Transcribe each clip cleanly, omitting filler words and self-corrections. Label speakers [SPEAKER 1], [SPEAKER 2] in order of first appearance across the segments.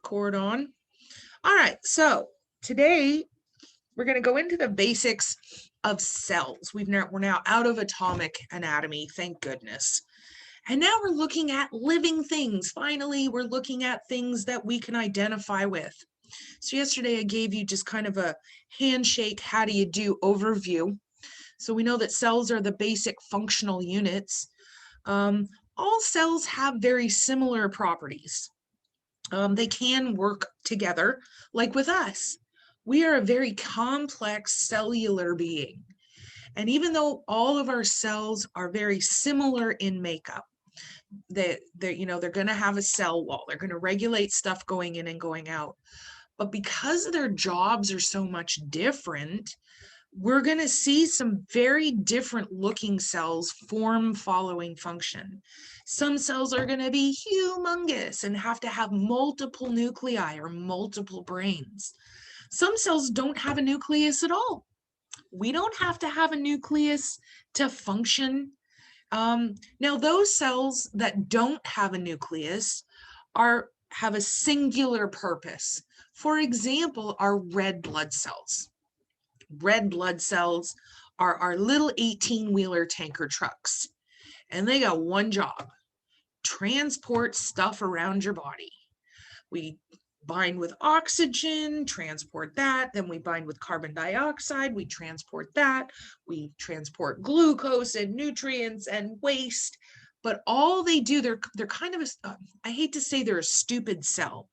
[SPEAKER 1] cord on. All right, so today we're going to go into the basics of cells. We're now out of atomic anatomy, thank goodness. And now we're looking at living things. Finally, we're looking at things that we can identify with. So yesterday I gave you just kind of a handshake, how do you do overview. So we know that cells are the basic functional units. All cells have very similar properties. They can work together, like with us. We are a very complex cellular being. And even though all of our cells are very similar in makeup, they're going to have a cell wall. They're going to regulate stuff going in and going out. But because their jobs are so much different, we're going to see some very different looking cells form following function. Some cells are going to be humongous and have to have multiple nuclei or multiple brains. Some cells don't have a nucleus at all. We don't have to have a nucleus to function. Now, those cells that don't have a nucleus have a singular purpose. For example, our red blood cells. Red blood cells are our little 18-wheeler tanker trucks, and they got one job: transport stuff around your body. We bind with oxygen, transport that, then we bind with carbon dioxide, we transport that, we transport glucose and nutrients and waste. But all they do, they're kind of I hate to say they're a stupid cell,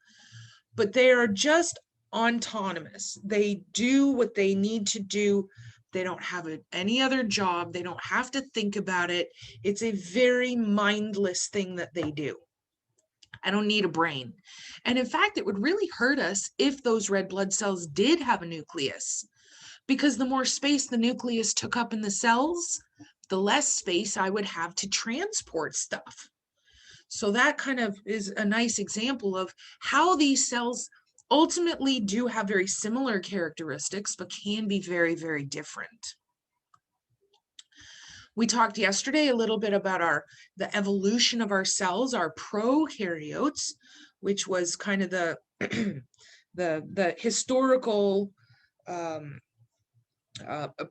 [SPEAKER 1] but they are just autonomous. They do what they need to do. They don't have any other job. They don't have to think about it. It's a very mindless thing that they do. I don't need a brain. And in fact, it would really hurt us if those red blood cells did have a nucleus, because the more space the nucleus took up in the cells, the less space I would have to transport stuff. So that kind of is a nice example of how these cells ultimately do have very similar characteristics, but can be very, very different. We talked yesterday a little bit about the evolution of our cells, our prokaryotes, which was kind of the the historical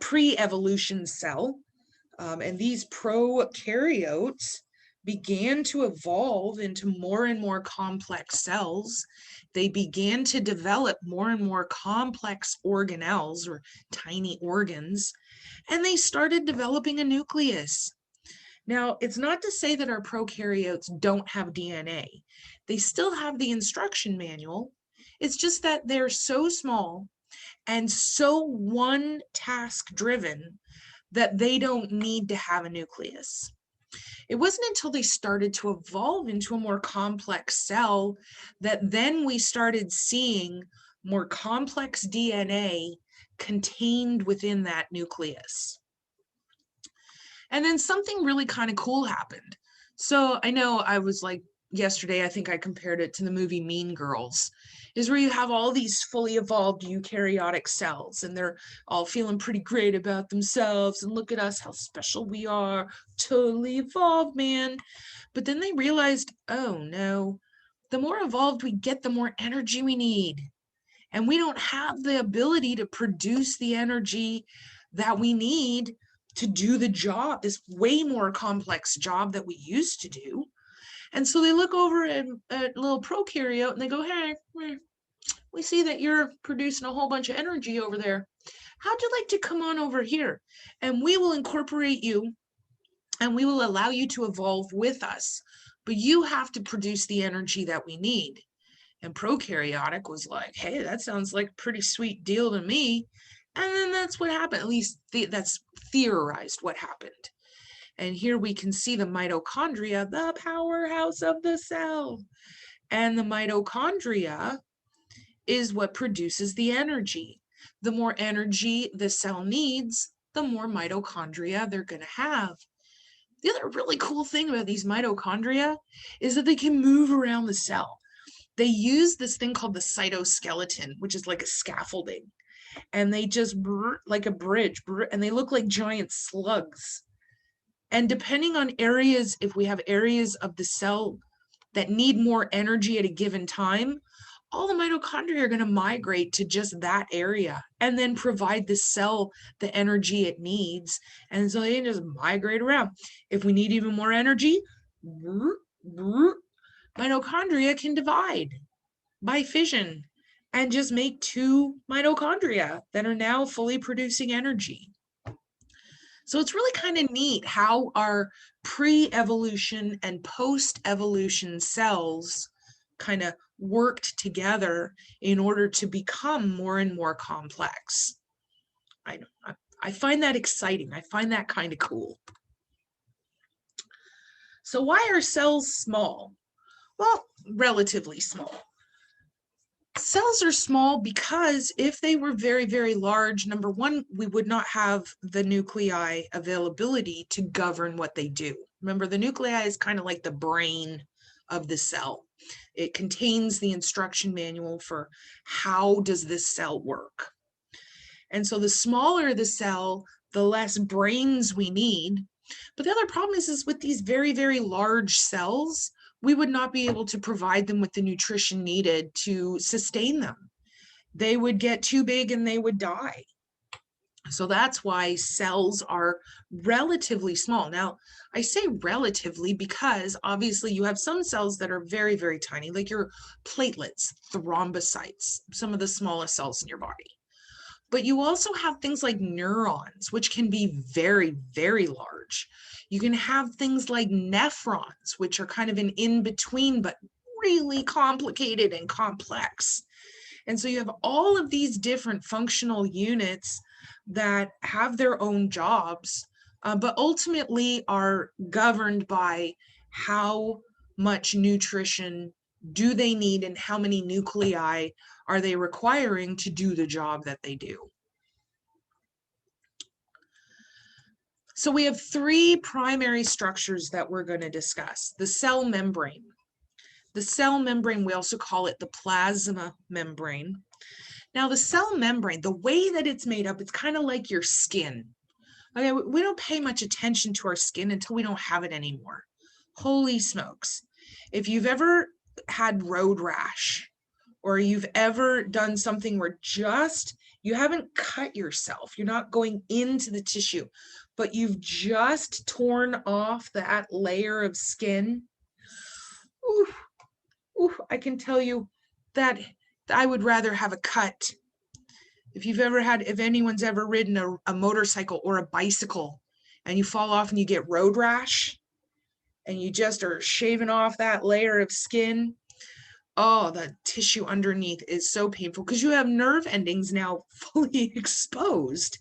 [SPEAKER 1] pre-evolution cell. And these prokaryotes began to evolve into more and more complex cells. They began to develop more and more complex organelles, or tiny organs, and they started developing a nucleus. Now, it's not to say that our prokaryotes don't have DNA. They still have the instruction manual. It's just that they're so small and so one task driven that they don't need to have a nucleus. It wasn't until they started to evolve into a more complex cell that then we started seeing more complex DNA contained within that nucleus. And then something really kind of cool happened. So I know I was like, yesterday, I think I compared it to the movie Mean Girls, is where you have all these fully evolved eukaryotic cells, and they're all feeling pretty great about themselves, and look at us, how special we are, totally evolved, man. But then they realized, oh no, the more evolved we get, the more energy we need. And we don't have the ability to produce the energy that we need to do the job, this way more complex job that we used to do. And so they look over at a little prokaryote and they go, hey, we see that you're producing a whole bunch of energy over there. How'd you like to come on over here? And we will incorporate you and we will allow you to evolve with us. But you have to produce the energy that we need. And prokaryotic was like, hey, that sounds like a pretty sweet deal to me. And then that's what happened. At least that's theorized what happened. And here we can see the mitochondria, the powerhouse of the cell. And the mitochondria is what produces the energy. The more energy the cell needs, the more mitochondria they're going to have. The other really cool thing about these mitochondria is that they can move around the cell. They use this thing called the cytoskeleton, which is like a scaffolding. And they just like a bridge, and they look like giant slugs. And depending on areas, if we have areas of the cell that need more energy at a given time, all the mitochondria are going to migrate to just that area and then provide the cell the energy it needs. And so they can just migrate around. If we need even more energy, mitochondria can divide by fission and just make 2 mitochondria that are now fully producing energy. So it's really kind of neat how our pre-evolution and post-evolution cells kind of worked together in order to become more and more complex. I find that exciting. I find that kind of cool. So why are cells small? Well, relatively small. Cells are small because if they were very, very large, number one, we would not have the nuclei availability to govern what they do. Remember, the nuclei is kind of like the brain of the cell. It contains the instruction manual for how does this cell work. And so the smaller the cell, the less brains we need. But the other problem is with these very, very large cells, we would not be able to provide them with the nutrition needed to sustain them. They would get too big and they would die. So that's why cells are relatively small. Now, I say relatively because obviously you have some cells that are very, very tiny, like your platelets, thrombocytes, some of the smallest cells in your body. But you also have things like neurons, which can be very, very large. You can have things like nephrons, which are kind of an in-between, but really complicated and complex. And so you have all of these different functional units that have their own jobs, but ultimately are governed by how much nutrition do they need and how many nuclei are they requiring to do the job that they do. So we have 3 primary structures that we're going to discuss. The cell membrane. The cell membrane, we also call it the plasma membrane. Now the cell membrane, the way that it's made up, it's kind of like your skin. Okay, we don't pay much attention to our skin until we don't have it anymore. Holy smokes. If you've ever had road rash, or you've ever done something where just, you haven't cut yourself, you're not going into the tissue, but you've just torn off that layer of skin, I can tell you that I would rather have a cut. If anyone's ever ridden a motorcycle or a bicycle and you fall off and you get road rash and you just are shaving off that layer of skin, oh, the tissue underneath is so painful because you have nerve endings now fully exposed.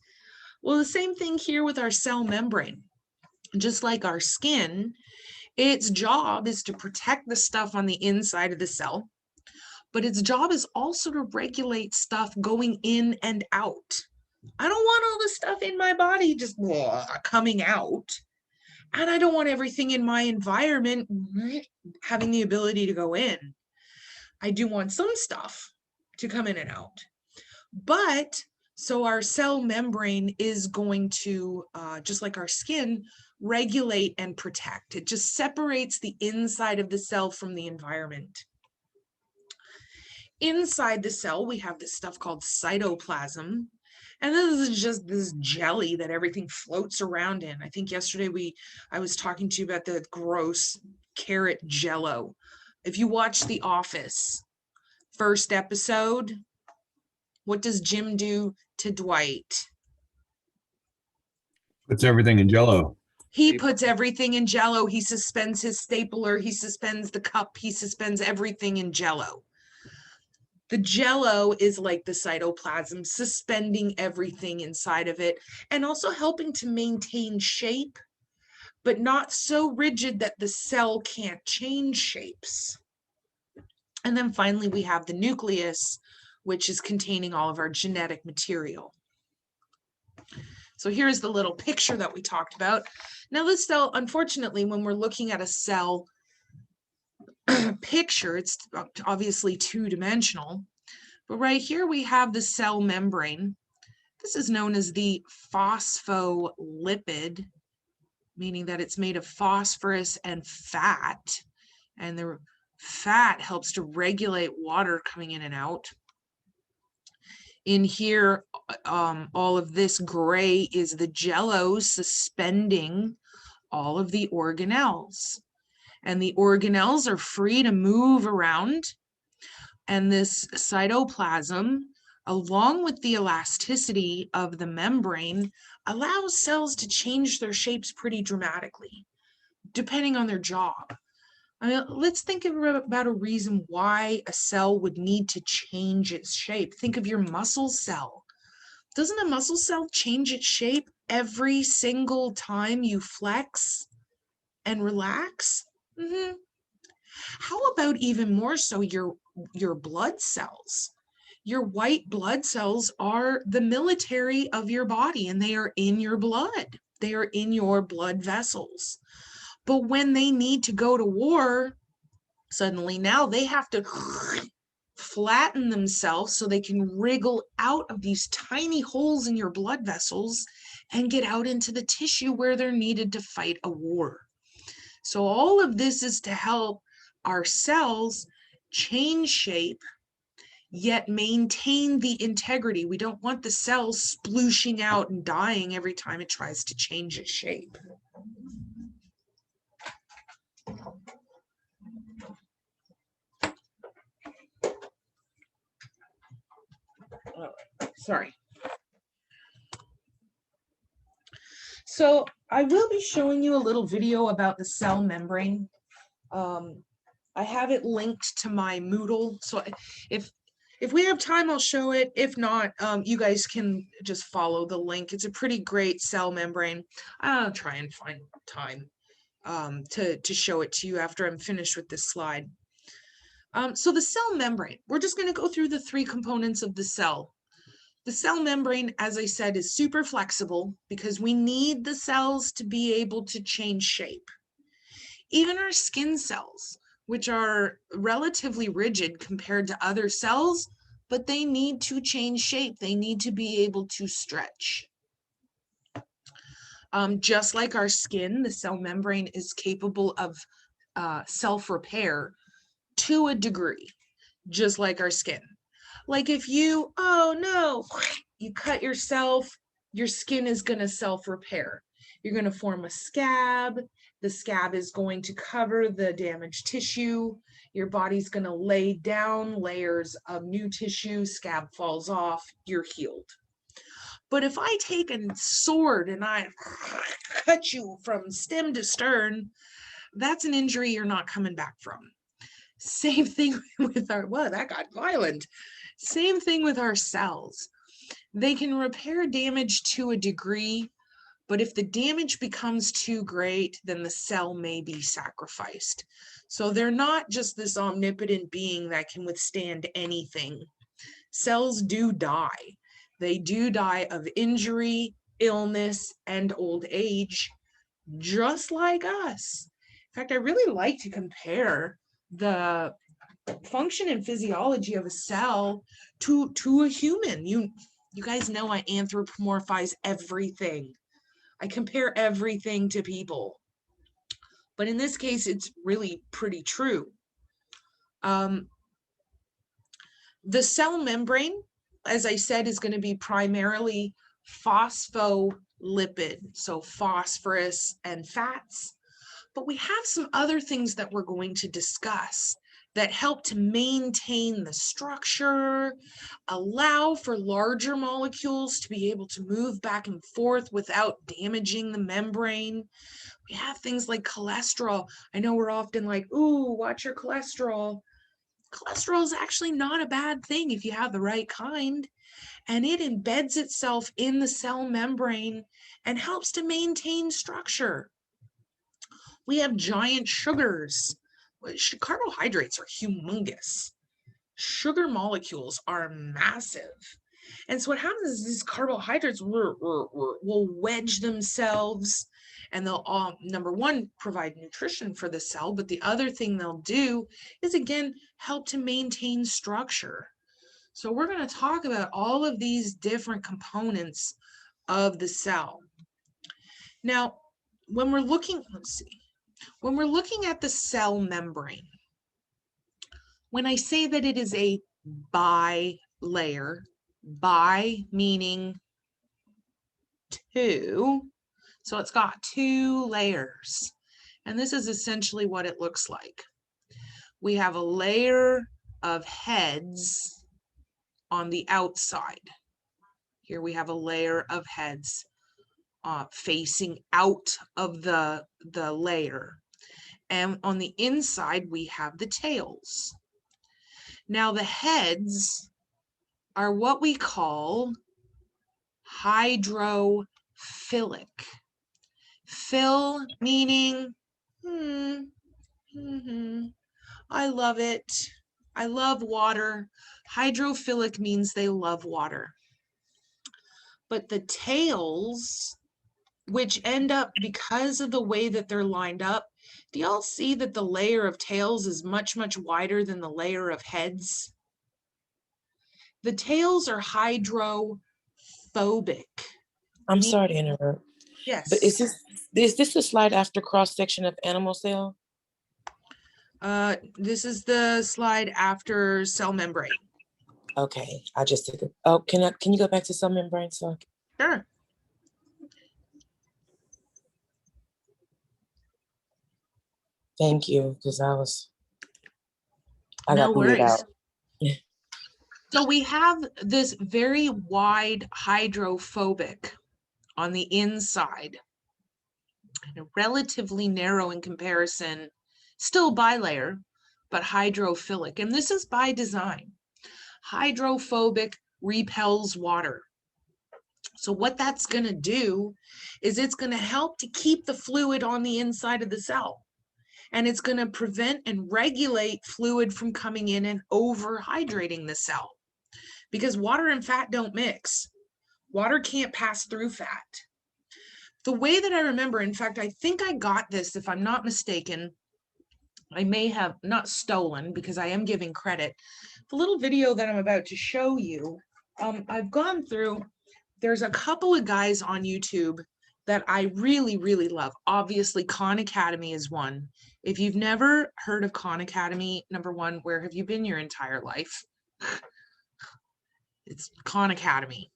[SPEAKER 1] Well, the same thing here with our cell membrane. Just like our skin, its job is to protect the stuff on the inside of the cell, but its job is also to regulate stuff going in and out. I don't want all the stuff in my body just coming out. And I don't want everything in my environment having the ability to go in. I do want some stuff to come in and out. But so our cell membrane is going to, just like our skin, regulate and protect. It just separates the inside of the cell from the environment. Inside the cell, we have this stuff called cytoplasm. And this is just this jelly that everything floats around in. I think yesterday I was talking to you about the gross carrot jello. If you watch The Office, first episode, what does Jim do to Dwight?
[SPEAKER 2] Puts everything in jello.
[SPEAKER 1] He puts everything in jello. He suspends his stapler. He suspends the cup. He suspends everything in jello. The jello is like the cytoplasm, suspending everything inside of it and also helping to maintain shape, but not so rigid that the cell can't change shapes. And then finally, we have the nucleus, which is containing all of our genetic material. So here's the little picture that we talked about. Now this cell, unfortunately, when we're looking at a cell picture, it's obviously 2-dimensional, but right here we have the cell membrane. This is known as the phospholipid, meaning that it's made of phosphorus and fat. And Fat helps to regulate water coming in and out. In here, all of this gray is the jello suspending all of the organelles. And the organelles are free to move around. And this cytoplasm, along with the elasticity of the membrane, allows cells to change their shapes pretty dramatically, depending on their job. I mean, let's think about a reason why a cell would need to change its shape. Think of your muscle cell. Doesn't a muscle cell change its shape every single time you flex and relax? Mm-hmm. How about even more so your blood cells? Your white blood cells are the military of your body, and they are in your blood. They are in your blood vessels. But when they need to go to war, suddenly now they have to flatten themselves so they can wriggle out of these tiny holes in your blood vessels and get out into the tissue where they're needed to fight a war. So all of this is to help our cells change shape, yet maintain the integrity. We don't want the cell splooshing out and dying every time it tries to change its shape. Sorry. So I will be showing you a little video about the cell membrane. I have it linked to my Moodle. So if we have time, I'll show it. If not, you guys can just follow the link. It's a pretty great cell membrane. I'll try and find time to show it to you after I'm finished with this slide. So the cell membrane, we're just going to go through the three components of the cell. The cell membrane, as I said, is super flexible because we need the cells to be able to change shape. Even our skin cells, which are relatively rigid compared to other cells, but they need to change shape. They need to be able to stretch. Just like our skin, the cell membrane is capable of self-repair to a degree, just like our skin. Like if you, oh no, you cut yourself, your skin is going to self-repair. You're going to form a scab. The scab is going to cover the damaged tissue. Your body's going to lay down layers of new tissue. Scab falls off. You're healed. But if I take a sword and I cut you from stem to stern, that's an injury you're not coming back from. Same thing with our, well, that got violent. Same thing with our cells. They can repair damage to a degree, but if the damage becomes too great, then the cell may be sacrificed. So they're not just this omnipotent being that can withstand anything. Cells do die. They do die of injury, illness, and old age, just like us. In fact, I really like to compare the function and physiology of a cell to a human. You guys know I anthropomorphize everything. I compare everything to people. But in this case, it's really pretty true. The cell membrane, as I said, is going to be primarily phospholipid, so phosphorus and fats. But we have some other things that we're going to discuss that help to maintain the structure, allow for larger molecules to be able to move back and forth without damaging the membrane. We have things like cholesterol. I know we're often like, ooh, watch your cholesterol. Cholesterol is actually not a bad thing if you have the right kind, and it embeds itself in the cell membrane and helps to maintain structure. We have giant sugars. Carbohydrates are humongous. Sugar molecules are massive. And so what happens is these carbohydrates will wedge themselves, and they'll, number one, provide nutrition for the cell, but the other thing they'll do is, again, help to maintain structure. So we're going to talk about all of these different components of the cell. Now, when we're looking, let's see. When we're looking at the cell membrane, When I say that it is a bilayer, bi meaning two, so it's got two layers. And this is essentially what it looks like. We have a layer of heads on the outside. Here we have a layer of heads facing out of the layer. And on the inside, we have the tails. Now the heads are what we call hydrophilic. Fill meaning, I love it. I love water. Hydrophilic means they love water. But the tails, which end up, because of the way that they're lined up, do y'all see that the layer of tails is much, much wider than the layer of heads? The tails are hydrophobic.
[SPEAKER 2] I'm sorry to interrupt.
[SPEAKER 1] Yes.
[SPEAKER 2] But is this a slide after cross section of animal cell?
[SPEAKER 1] This is the slide after cell membrane.
[SPEAKER 2] Okay, I just took it. Oh, can you go back to cell membrane? So
[SPEAKER 1] Sure.
[SPEAKER 2] thank you, because I
[SPEAKER 1] No
[SPEAKER 2] got booted
[SPEAKER 1] worries.
[SPEAKER 2] out.
[SPEAKER 1] So we have this very wide hydrophobic on the inside, relatively narrow in comparison, still bilayer, but hydrophilic. And this is by design. Hydrophobic repels water. So what that's going to do is it's going to help to keep the fluid on the inside of the cell. And it's going to prevent and regulate fluid from coming in and overhydrating the cell. Because water and fat don't mix. Water can't pass through fat. The way that I remember, in fact, I think I got this, if I'm not mistaken, I may have not stolen because I am giving credit. The little video that I'm about to show you, I've gone through, there's a couple of guys on YouTube that I really, really love. Obviously, Khan Academy is one. If you've never heard of Khan Academy, number one, where have you been your entire life? It's Khan Academy.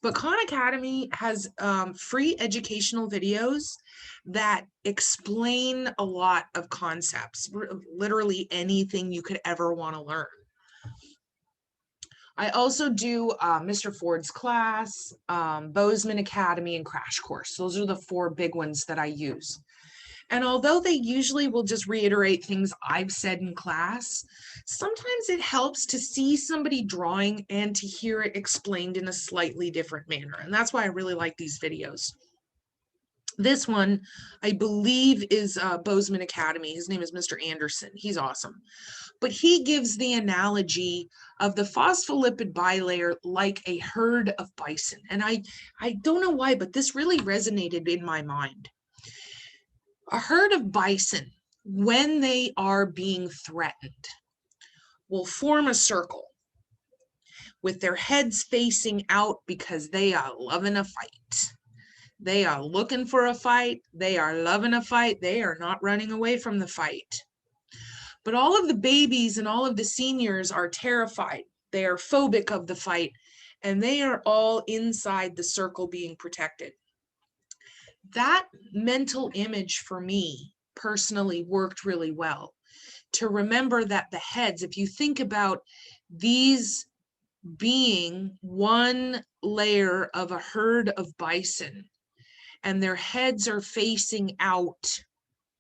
[SPEAKER 1] But Khan Academy has free educational videos that explain a lot of concepts, literally anything you could ever want to learn. I also do Mr. Ford's class, Bozeman Academy, and Crash Course. Those are the four big ones that I use. And although they usually will just reiterate things I've said in class, sometimes it helps to see somebody drawing and to hear it explained in a slightly different manner. And that's why I really like these videos. This one, I believe, is Bozeman Academy. His name is Mr. Anderson. He's awesome. But he gives the analogy of the phospholipid bilayer like a herd of bison. And I don't know why, but this really resonated in my mind. A herd of bison, when they are being threatened, will form a circle with their heads facing out because they are loving a fight. They are looking for a fight. They are loving a fight. They are not running away from the fight. But all of the babies and all of the seniors are terrified. They are phobic of the fight, and they are all inside the circle being protected. That mental image for me personally worked really well, to remember that the heads, if you think about these being one layer of a herd of bison, and their heads are facing out,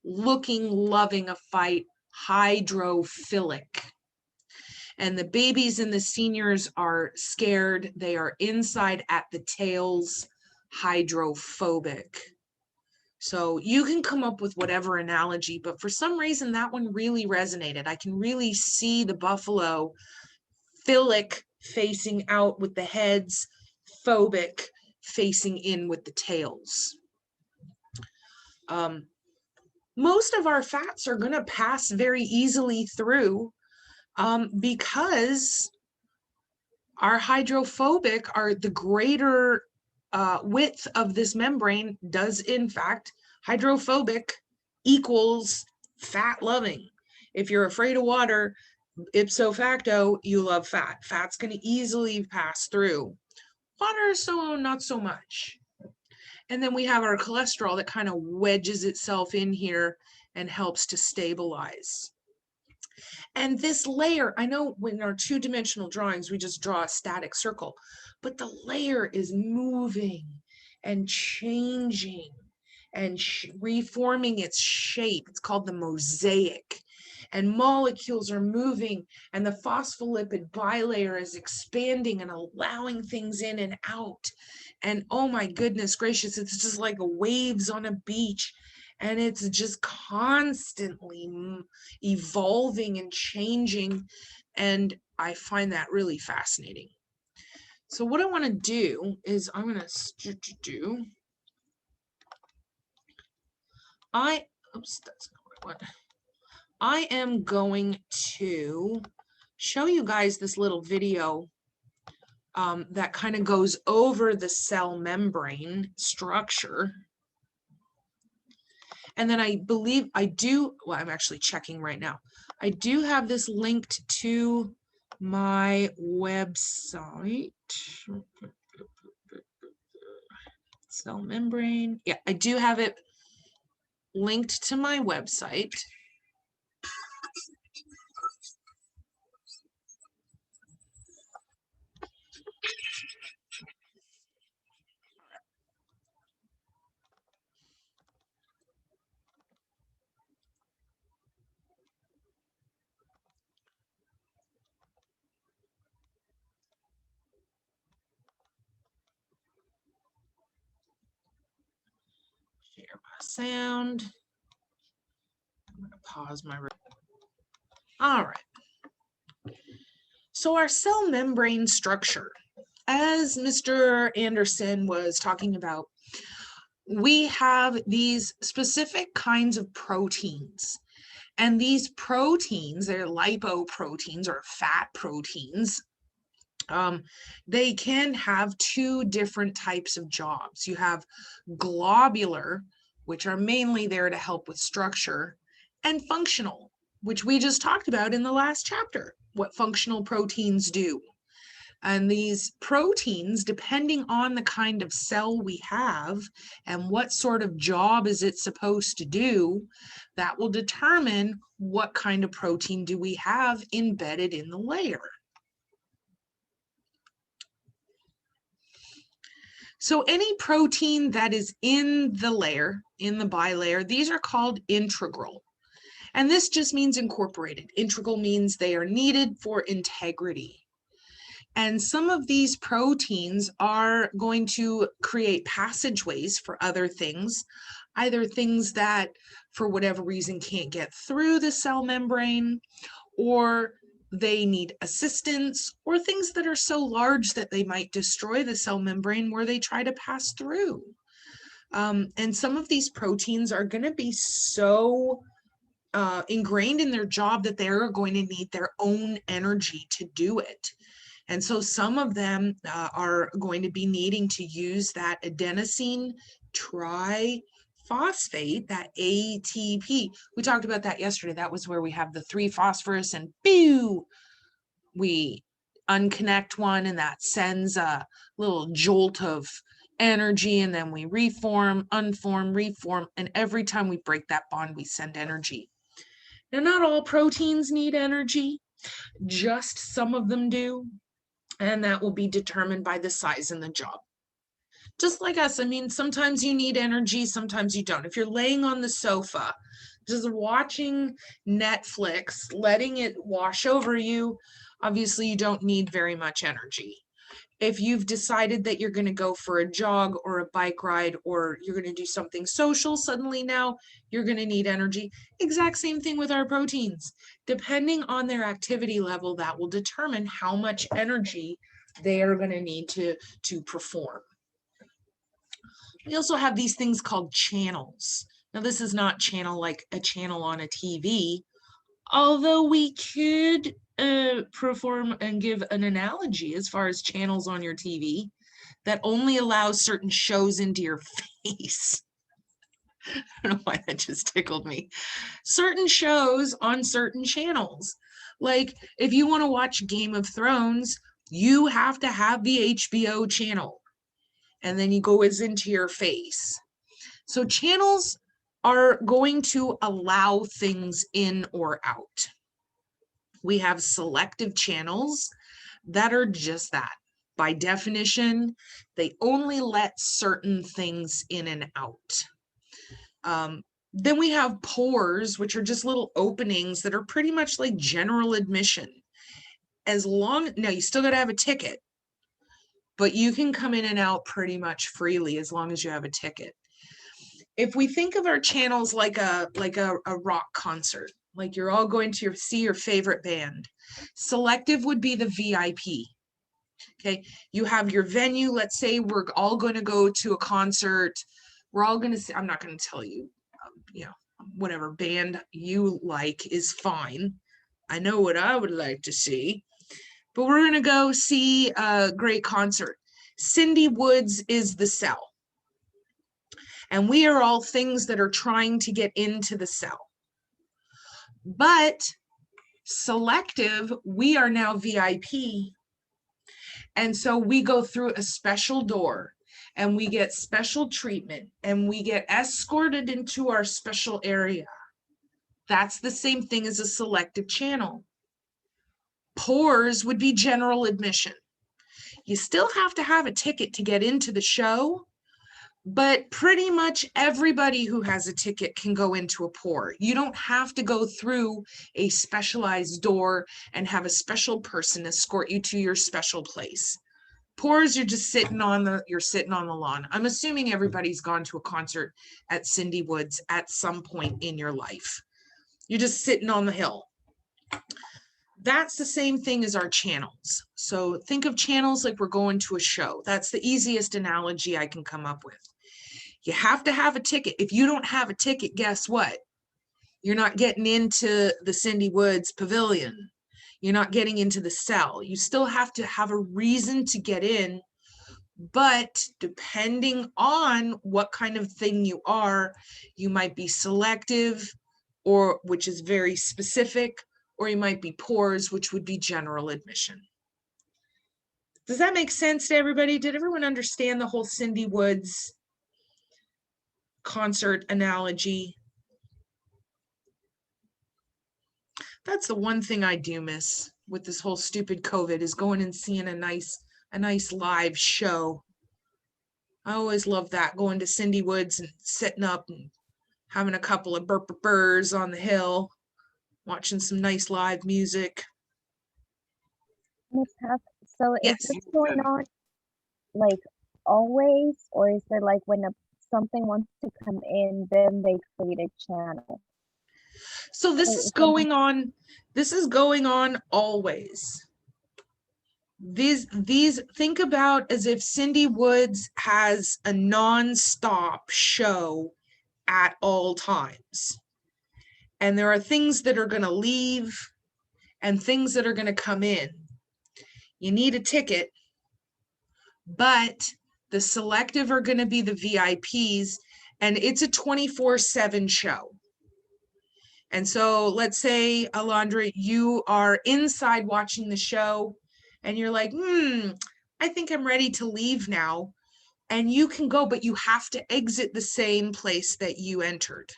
[SPEAKER 1] looking, loving a fight, hydrophilic. And the babies and the seniors are scared. They are inside at the tails, hydrophobic. So you can come up with whatever analogy, but for some reason that one really resonated. I can really see the buffalo philic facing out with the heads, phobic facing in with the tails. Most of our fats are going to pass very easily through because our hydrophobic are the greater width of this membrane does in fact, hydrophobic equals fat loving. If you're afraid of water, ipso facto, you love fat. Fat's going to easily pass through. Water, so not so much. And then we have our cholesterol that kind of wedges itself in here and helps to stabilize. And this layer, I know in our two-dimensional drawings, we just draw a static circle, but the layer is moving and changing and reforming its shape. It's called the mosaic. And molecules are moving, and the phospholipid bilayer is expanding and allowing things in and out. And oh my goodness gracious, it's just like waves on a beach. And it's just constantly evolving and changing. And I find that really fascinating. So what I want to do is I'm going to do, oops, that's not what I want. I am going to show you guys this little video that kind of goes over the cell membrane structure. And then I believe I do, well, I'm actually checking right now. I do have this linked to my website. Cell membrane. Yeah, I do have it linked to my website. Share my sound. I'm going to pause my. All right. So our cell membrane structure, as Mr. Anderson was talking about, we have these specific kinds of proteins. And these proteins, they're lipoproteins or fat proteins. They can have two different types of jobs. You have globular, which are mainly there to help with structure, and functional, which we just talked about in the last chapter, what functional proteins do. And these proteins, depending on the kind of cell we have and what sort of job is it supposed to do, that will determine what kind of protein do we have embedded in the layer. So any protein that is in the layer, in the bilayer, these are called integral. And this just means incorporated. Integral means they are needed for integrity. And some of these proteins are going to create passageways for other things, either things that for whatever reason can't get through the cell membrane, or they need assistance, or things that are so large that they might destroy the cell membrane where they try to pass through. And some of these proteins are going to be so ingrained in their job that they're going to need their own energy to do it. And so some of them are going to be needing to use that adenosine triphosphate, that ATP. We talked about that yesterday. That was where we have the 3-phosphorus and pew, we unconnect one and that sends a little jolt of energy, and then we reform, unform, reform. And every time we break that bond, we send energy. Now, not all proteins need energy, just some of them do. And that will be determined by the size and the job. Just like us, I mean, sometimes you need energy, sometimes you don't. If you're laying on the sofa, just watching Netflix, letting it wash over you, obviously you don't need very much energy. If you've decided that you're going to go for a jog or a bike ride, or you're going to do something social, suddenly now you're going to need energy. Exact same thing with our proteins. Depending on their activity level, that will determine how much energy they are going to need to perform. We also have these things called channels. Now, this is not channel like a channel on a TV, although we could perform and give an analogy as far as channels on your TV that only allows certain shows into your face. I don't know why that just tickled me. Certain shows on certain channels. Like if you want to watch Game of Thrones, you have to have the HBO channel. And then you go as into your face. So channels are going to allow things in or out. We have selective channels that are just that. By definition, they only let certain things in and out. Then we have pores, which are just little openings that are pretty much like general admission. Now you still got to have a ticket, but you can come in and out pretty much freely as long as you have a ticket. If we think of our channels like a rock concert, like you're all going to see your favorite band, selective would be the VIP. Okay, you have your venue. Let's say we're all going to go to a concert. We're all going to see, I'm not going to tell you, whatever band you like is fine. I know what I would like to see, but we're going to go see a great concert. Cindy Woods is the cell. And we are all things that are trying to get into the cell. But selective, we are now VIP. And so we go through a special door and we get special treatment and we get escorted into our special area. That's the same thing as a selective channel. Pores would be general admission. You still have to have a ticket to get into the show, but pretty much everybody who has a ticket can go into a pore. You don't have to go through a specialized door and have a special person escort you to your special place. Pores, you're just sitting on the lawn. I'm assuming everybody's gone to a concert at Cindy Woods at some point in your life. You're just sitting on the hill. That's the same thing as our channels. So think of channels like we're going to a show. That's the easiest analogy I can come up with. You have to have a ticket. If you don't have a ticket, guess what? You're not getting into the Cindy Woods Pavilion. You're not getting into the cell. You still have to have a reason to get in, but depending on what kind of thing you are, you might be selective, or which is very specific, or you might be pores, which would be general admission. Does that make sense to everybody? Did everyone understand the whole Cindy Woods concert analogy? That's the one thing I do miss with this whole stupid COVID, is going and seeing a nice live show. I always love that, going to Cindy Woods and sitting up and having a couple of burrs on the hill, watching some nice live music.
[SPEAKER 3] Miss Huff, so
[SPEAKER 1] Yes.
[SPEAKER 3] is this going on like always, or is there like when something wants to come in, then they create a channel?
[SPEAKER 1] So this is going on always. These think about as if Cindy Woods has a non-stop show at all times. And there are things that are going to leave and things that are going to come in. You need a ticket, but the selective are going to be the VIPs, and it's a 24/7 show. And so let's say, Alondra, you are inside watching the show and you're like, I think I'm ready to leave now. And you can go, but you have to exit the same place that you entered.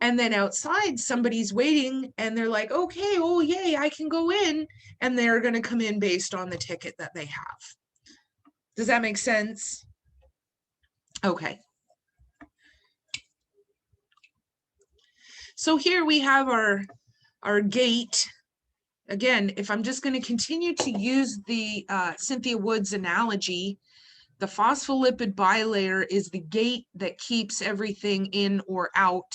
[SPEAKER 1] And then outside, somebody's waiting and they're like, okay, oh, yay, I can go in. And they're going to come in based on the ticket that they have. Does that make sense? Okay. So here we have our gate. Again, if I'm just going to continue to use the Cynthia Woods analogy, the phospholipid bilayer is the gate that keeps everything in or out.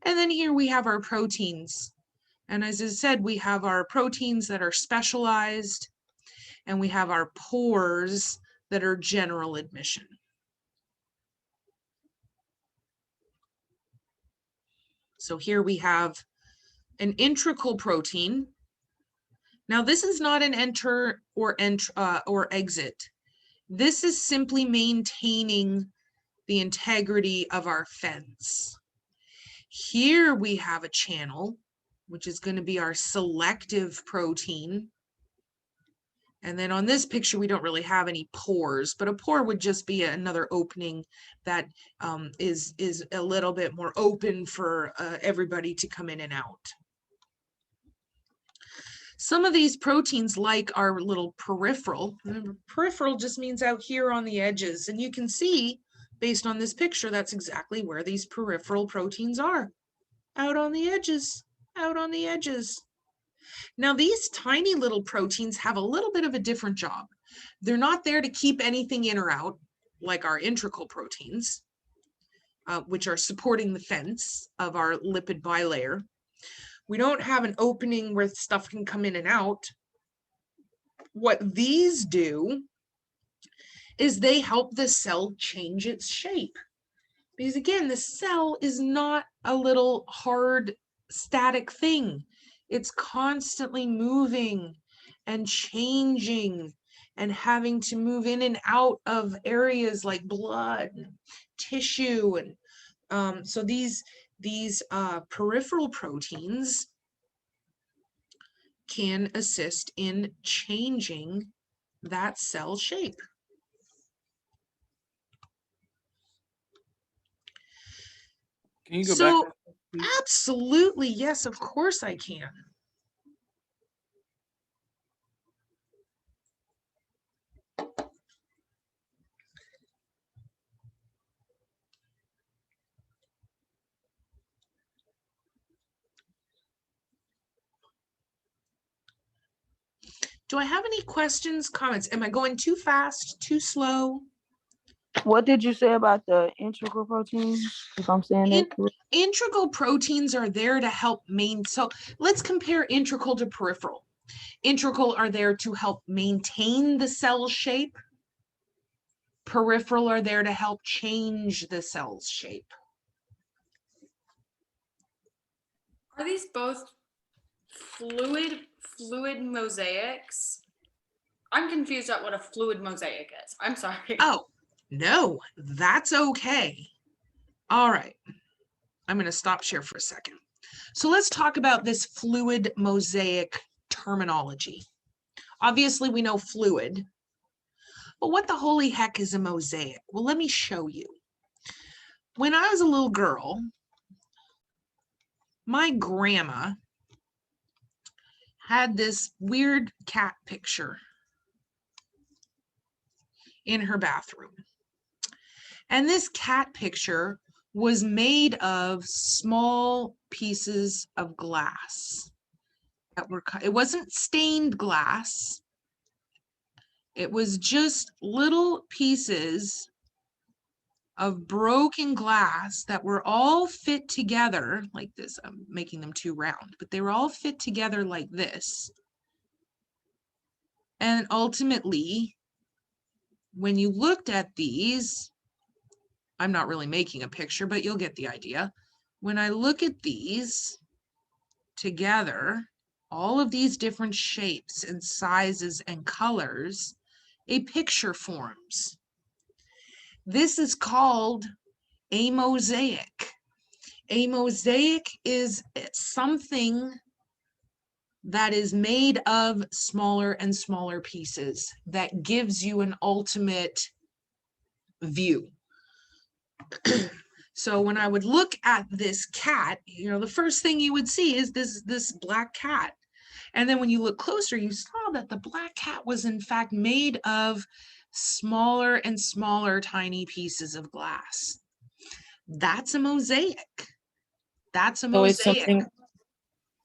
[SPEAKER 1] And then here we have our proteins. And as I said, we have our proteins that are specialized, and we have our pores that are general admission. So here we have an integral protein. Now this is not an enter or exit. This is simply maintaining the integrity of our fence. Here we have a channel, which is going to be our selective protein. And then on this picture, we don't really have any pores, but a pore would just be another opening that is a little bit more open for everybody to come in and out. Some of these proteins, like our little peripheral, remember, peripheral just means out here on the edges. And you can see, based on this picture, that's exactly where these peripheral proteins are. Out on the edges, out on the edges. Now, these tiny little proteins have a little bit of a different job. They're not there to keep anything in or out, like our integral proteins, which are supporting the fence of our lipid bilayer. We don't have an opening where stuff can come in and out. What these do is they help the cell change its shape. Because again, the cell is not a little hard, static thing. It's constantly moving and changing and having to move in and out of areas like blood, and tissue, and so these peripheral proteins can assist in changing that cell shape.
[SPEAKER 4] Can you go
[SPEAKER 1] So,
[SPEAKER 4] back? Please?
[SPEAKER 1] absolutely, yes, of course I can. Do I have any questions, comments? Am I going too fast, too slow?
[SPEAKER 5] What did you say about the integral proteins? If I'm saying that correct.
[SPEAKER 1] Integral proteins are there to help so let's compare integral to peripheral. Integral are there to help maintain the cell shape. Peripheral are there to help change the cell's shape.
[SPEAKER 6] Are these both fluid mosaics? I'm confused at what a fluid mosaic is. I'm sorry.
[SPEAKER 1] Oh, no, that's okay. All right. I'm going to stop share for a second. So let's talk about this fluid mosaic terminology. Obviously, we know fluid, but what the holy heck is a mosaic? Well, let me show you. When I was a little girl, my grandma had this weird cat picture in her bathroom. And this cat picture was made of small pieces of glass that were, it wasn't stained glass. It was just little pieces of broken glass that were all fit together like this. I'm making them too round, but they were all fit together like this. And ultimately, when you looked at these, I'm not really making a picture, but you'll get the idea. When I look at these together, all of these different shapes and sizes and colors, a picture forms. This is called a mosaic. A mosaic is something that is made of smaller and smaller pieces that gives you an ultimate view. So when I would look at this cat, you know, the first thing you would see is this black cat. And then when you look closer, you saw that the black cat was in fact made of smaller and smaller tiny pieces of glass. That's a mosaic. That's a mosaic.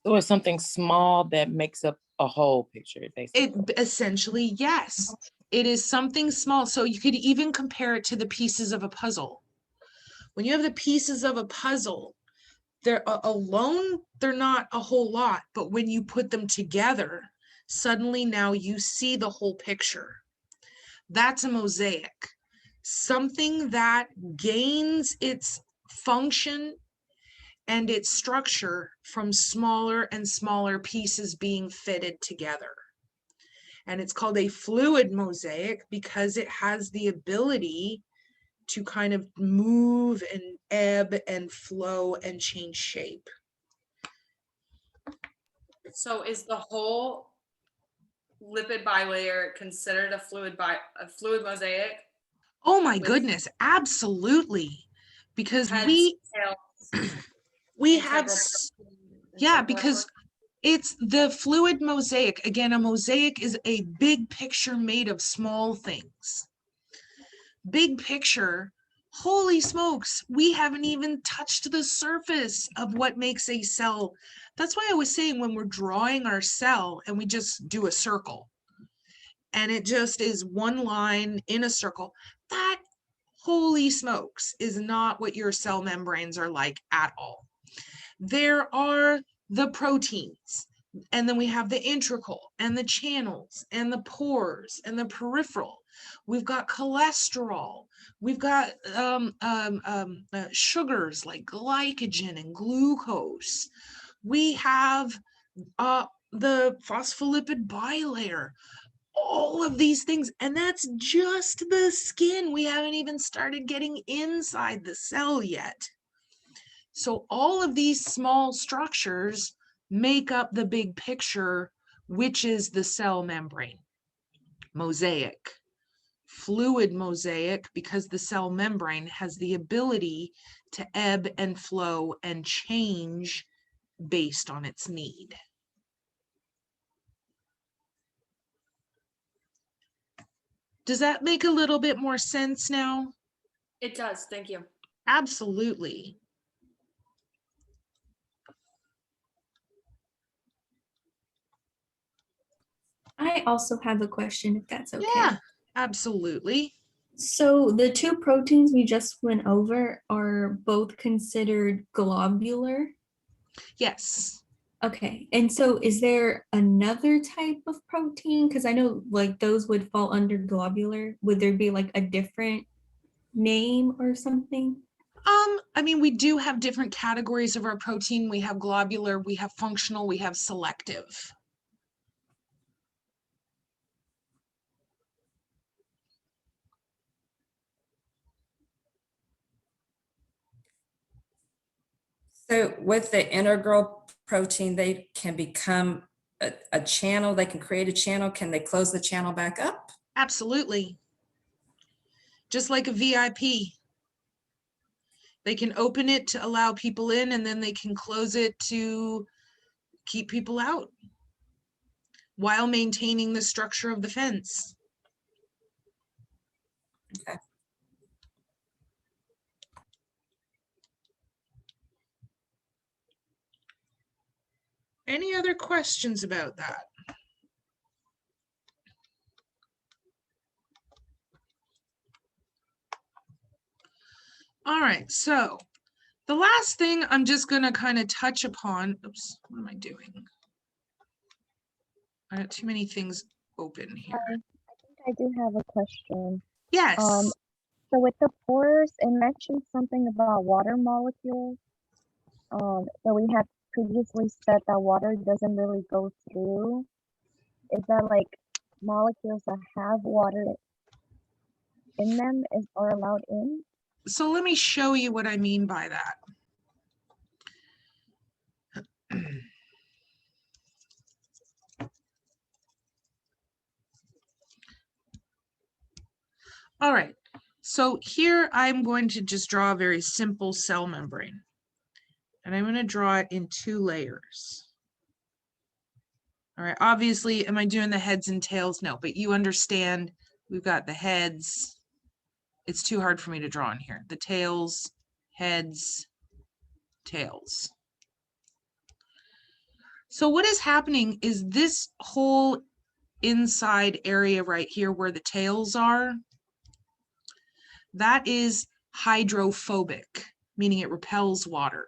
[SPEAKER 2] So it's something small that makes up a whole picture, basically.
[SPEAKER 1] It essentially, yes. It is something small. So you could even compare it to the pieces of a puzzle. When you have the pieces of a puzzle, they're alone, they're not a whole lot, but when you put them together, suddenly now you see the whole picture. That's a mosaic. Something that gains its function and its structure from smaller and smaller pieces being fitted together. And it's called a fluid mosaic because it has the ability to kind of move and ebb and flow and change shape.
[SPEAKER 6] So is the whole lipid bilayer considered a fluid mosaic?
[SPEAKER 1] Oh my
[SPEAKER 6] With
[SPEAKER 1] goodness, absolutely. Because
[SPEAKER 6] Heads,
[SPEAKER 1] we
[SPEAKER 6] tails,
[SPEAKER 1] have
[SPEAKER 6] integral protein, and
[SPEAKER 1] yeah,
[SPEAKER 6] so forth?
[SPEAKER 1] because it's the fluid mosaic. Again, a mosaic is a big picture made of small things. Big picture, holy smokes, we haven't even touched the surface of what makes a cell. That's why I was saying when we're drawing our cell and we just do a circle and it just is one line in a circle, that holy smokes is not what your cell membranes are like at all. There are the proteins, and then we have the integral and the channels and the pores and the peripheral. We've got cholesterol. We've got sugars like glycogen and glucose. We have the phospholipid bilayer. All of these things, and that's just the skin. We haven't even started getting inside the cell yet. So all of these small structures make up the big picture, which is the cell membrane. Mosaic, fluid mosaic, because the cell membrane has the ability to ebb and flow and change based on its need. Does that make a little bit more sense now?
[SPEAKER 6] It does, thank you.
[SPEAKER 1] Absolutely.
[SPEAKER 7] I also have a question, if that's okay.
[SPEAKER 1] Yeah, absolutely.
[SPEAKER 7] So the two proteins we just went over are both considered globular.
[SPEAKER 1] Yes.
[SPEAKER 7] Okay, and so is there another type of protein? Because I know like those would fall under globular. Would there be like a different name or something?
[SPEAKER 1] I mean, we do have different categories of our protein. We have globular, we have functional, we have selective.
[SPEAKER 8] So with the integral protein, they can become a channel, they can create a channel. Can they close the channel back up?
[SPEAKER 1] Absolutely. Just like a VIP. They can open it to allow people in, and then they can close it to keep people out while maintaining the structure of the fence.
[SPEAKER 8] Okay.
[SPEAKER 1] Any other questions about that? All right, so the last thing I'm just going to kind of touch upon, oops, what am I doing? I got too many things open here.
[SPEAKER 3] I think I do have a question.
[SPEAKER 1] Yes.
[SPEAKER 3] So with the pores, it mentioned something about water molecules. So we had previously said that water doesn't really go through. Is that like molecules that have water in them are allowed in?
[SPEAKER 1] So let me show you what I mean by that. All right, so here I'm going to just draw a very simple cell membrane. And I'm going to draw it in 2 layers. All right, obviously, am I doing the heads and tails? No, but you understand we've got the heads. It's too hard for me to draw in here. The tails, heads, tails. So what is happening is this whole inside area right here where the tails are, that is hydrophobic, meaning it repels water.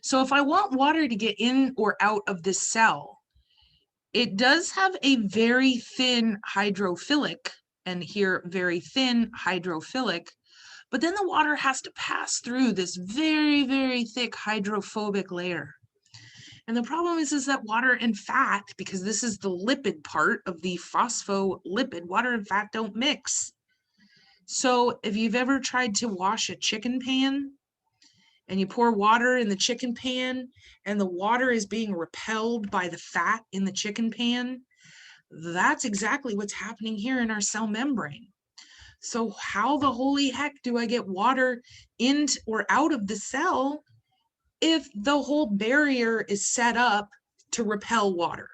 [SPEAKER 1] So if I want water to get in or out of this cell, it does have a very thin hydrophilic, and here very thin hydrophilic, but then the water has to pass through this very, very thick hydrophobic layer. And the problem is that water and fat, because this is the lipid part of the phospholipid, water and fat don't mix. So if you've ever tried to wash a chicken pan and you pour water in the chicken pan and the water is being repelled by the fat in the chicken pan, that's exactly what's happening here in our cell membrane. So how the holy heck do I get water into or out of the cell if the whole barrier is set up to repel water?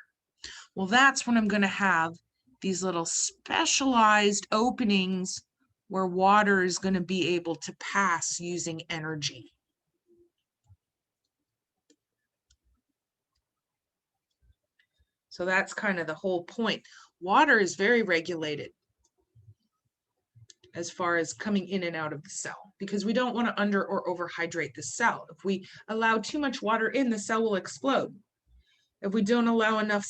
[SPEAKER 1] Well, that's when I'm going to have these little specialized openings where water is going to be able to pass using energy. So that's kind of the whole point. Water is very regulated as far as coming in and out of the cell, because we don't want to under or overhydrate the cell. If we allow too much water in, the cell will explode. If we don't allow enough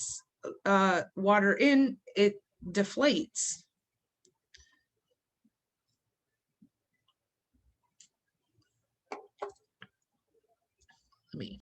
[SPEAKER 1] water in, it deflates. Let me